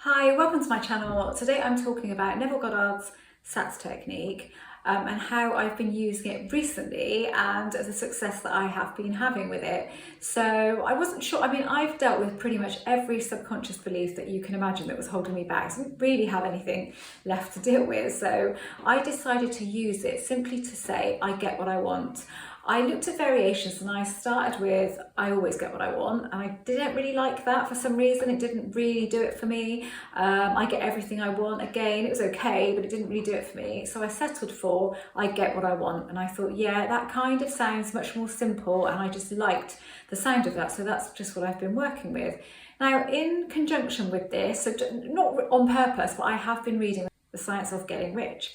Hi, welcome to my channel. Today I'm talking about Neville Goddard's SATS technique and how I've been using it recently and the success that I have been having with it. So I wasn't sure, I've dealt with pretty much every subconscious belief that you can imagine that was holding me back. So I didn't really have anything left to deal with. So I decided to use it simply to say, I get what I want. I looked at variations and I started with, I always get what I want, and I didn't really like that for some reason. It didn't really do it for me. I get everything I want. Again, it was okay, but it didn't really do it for me. So I settled for, I get what I want. And I thought, yeah, that kind of sounds much more simple, and I just liked the sound of that. So that's just what I've been working with. Now, in conjunction with this, so not on purpose, but I have been reading The Science of Getting Rich.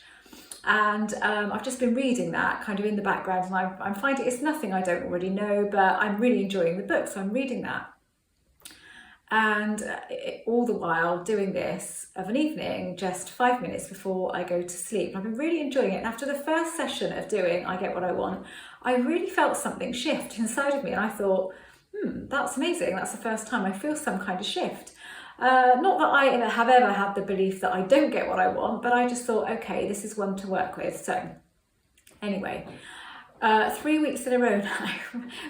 And I've just been reading that kind of in the background, and I'm finding it's nothing I don't already know, but I'm really enjoying the book, so I'm reading that. And all the while doing this of an evening, just 5 minutes before I go to sleep. And I've been really enjoying it. And after the first session of doing I Get What I Want, I really felt something shift inside of me, and I thought, that's amazing. That's the first time I feel some kind of shift. Not that I have ever had the belief that I don't get what I want, but I just thought, okay, this is one to work with. So anyway, 3 weeks in a row now,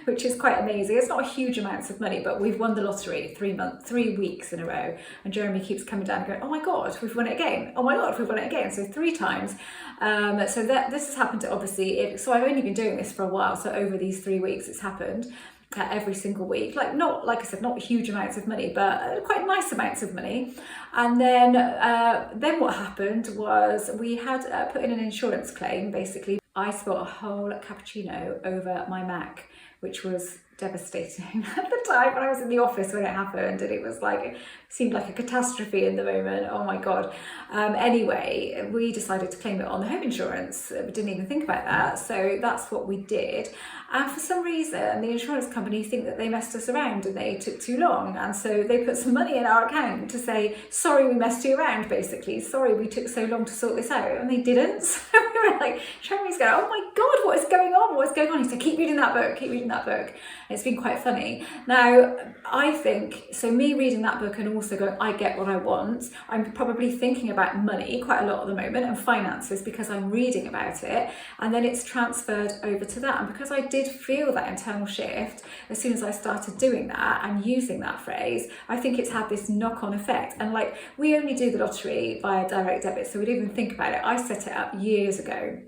which is quite amazing. It's not huge amounts of money, but we've won the lottery 3 weeks in a row. And Jeremy keeps coming down and going, oh my God, we've won it again. Oh my God, we've won it again. So 3 times. So this has happened to so I've only been doing this for a while. So over these 3 weeks, it's happened. Every single week, like I said, not huge amounts of money, but quite nice amounts of money. And then what happened was we had put in an insurance claim. Basically, I spilled a whole cappuccino over my Mac, which was devastating at the time when I was in the office when it happened, and it seemed like a catastrophe in the moment. Oh my God. Anyway, we decided to claim it on the home insurance. We didn't even think about that. So that's what we did. And for some reason, the insurance company think that they messed us around and they took too long. And so they put some money in our account to say, sorry, we messed you around, basically. Sorry, we took so long to sort this out. And they didn't. So we were like, Jeremy's going, oh my God, what is going on? What's going on? He said, keep reading that book, keep reading that book. It's been quite funny. Now, I think, so me reading that book and also going, I get what I want, I'm probably thinking about money quite a lot at the moment and finances because I'm reading about it, and then it's transferred over to that. And because I did feel that internal shift as soon as I started doing that and using that phrase, I think it's had this knock-on effect. And like, we only do the lottery via direct debit, so we didn't even think about it. I set it up years ago.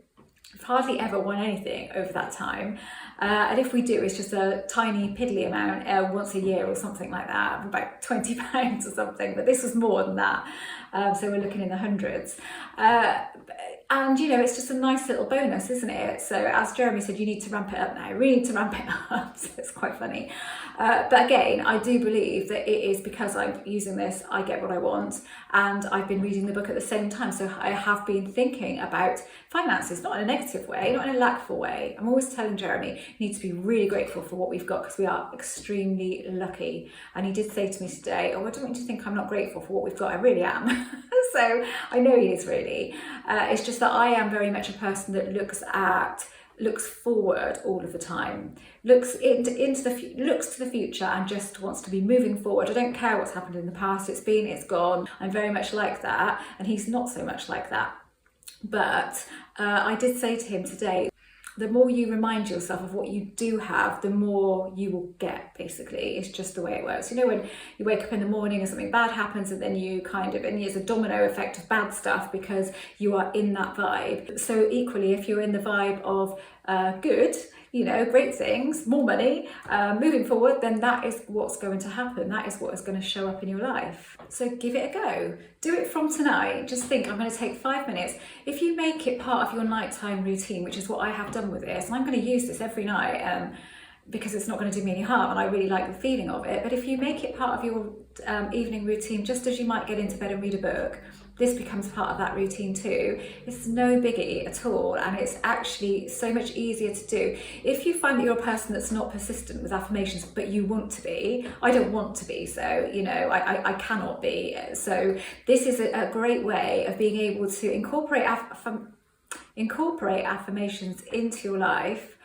I've hardly ever won anything over that time. And if we do, it's just a tiny piddly amount once a year or something like that, about £20 or something. But this was more than that. So we're looking in the hundreds. And it's just a nice little bonus, isn't it? So as Jeremy said, you need to ramp it up now. We need to ramp it up. So it's quite funny. But again, I do believe that it is because I'm using this, I get what I want. And I've been reading the book at the same time. So I have been thinking about finances, not in a negative way, not in a lackful way. I'm always telling Jeremy, you need to be really grateful for what we've got because we are extremely lucky. And he did say to me today, oh, I don't want you to think I'm not grateful for what we've got. I really am. So I know he is really. It's just that I am very much a person that looks forward all of the time, looks to the future and just wants to be moving forward. I don't care what's happened in the past. It's gone. I'm very much like that, and he's not so much like that. But I did say to him today, the more you remind yourself of what you do have, the more you will get, basically. It's just the way it works. When you wake up in the morning and something bad happens, and then and there's a domino effect of bad stuff because you are in that vibe. So equally, if you're in the vibe of good, great things, more money, moving forward, then that is what's going to happen. That is what is going to show up in your life. So give it a go. Do it from tonight. Just think, I'm going to take 5 minutes. If you make it part of your nighttime routine, which is what I have done with this, and I'm going to use this every night because it's not going to do me any harm and I really like the feeling of it. But if you make it part of your evening routine, just as you might get into bed and read a book, this becomes part of that routine too. It's no biggie at all, and it's actually so much easier to do. If you find that you're a person that's not persistent with affirmations, but you want to be, I don't want to be, so I cannot be. So this is a great way of being able to incorporate affirmations into your life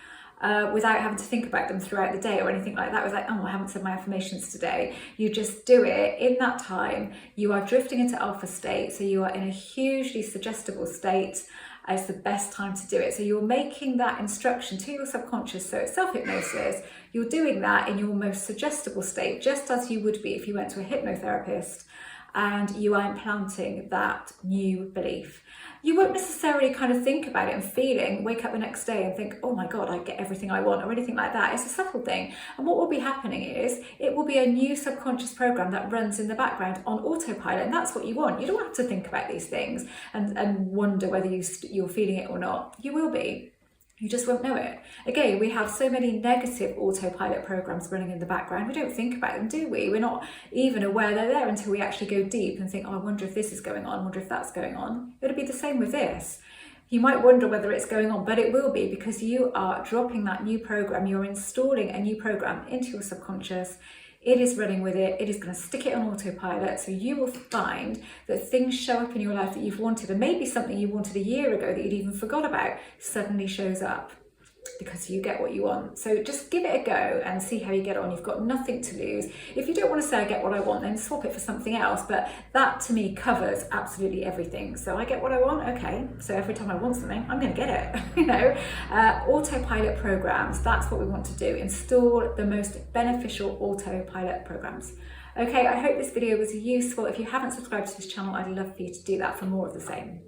without having to think about them throughout the day or anything like that. It was like, oh, I haven't said my affirmations today. You just do it in that time. You are drifting into alpha state, so you are in a hugely suggestible state. It's the best time to do it. So you're making that instruction to your subconscious, so it's self-hypnosis. You're doing that in your most suggestible state, just as you would be if you went to a hypnotherapist, and you are implanting that new belief. You won't necessarily kind of think about it and wake up the next day and think, oh my God, I get everything I want or anything like that. It's a subtle thing. And what will be happening is it will be a new subconscious program that runs in the background on autopilot. And that's what you want. You don't have to think about these things and wonder whether you're feeling it or not. You will be. You just won't know it. Again, we have so many negative autopilot programs running in the background. We don't think about them, do we? We're not even aware they're there until we actually go deep and think, oh, I wonder if this is going on, I wonder if that's going on. It'll be the same with this. You might wonder whether it's going on, but it will be, because you are dropping that new program. You're installing a new program into your subconscious. It is running with it. It is going to stick it on autopilot. So you will find that things show up in your life that you've wanted, and maybe something you wanted a year ago that you'd even forgot about suddenly shows up because you get what you want. So just give it a go and see how you get on. You've got nothing to lose. If you don't want to say I get what I want, then swap it for something else. But that to me covers absolutely everything. So I get what I want. Okay. So every time I want something, I'm going to get it. Autopilot programs. That's what we want to do. Install the most beneficial autopilot programs. Okay. I hope this video was useful. If you haven't subscribed to this channel, I'd love for you to do that for more of the same.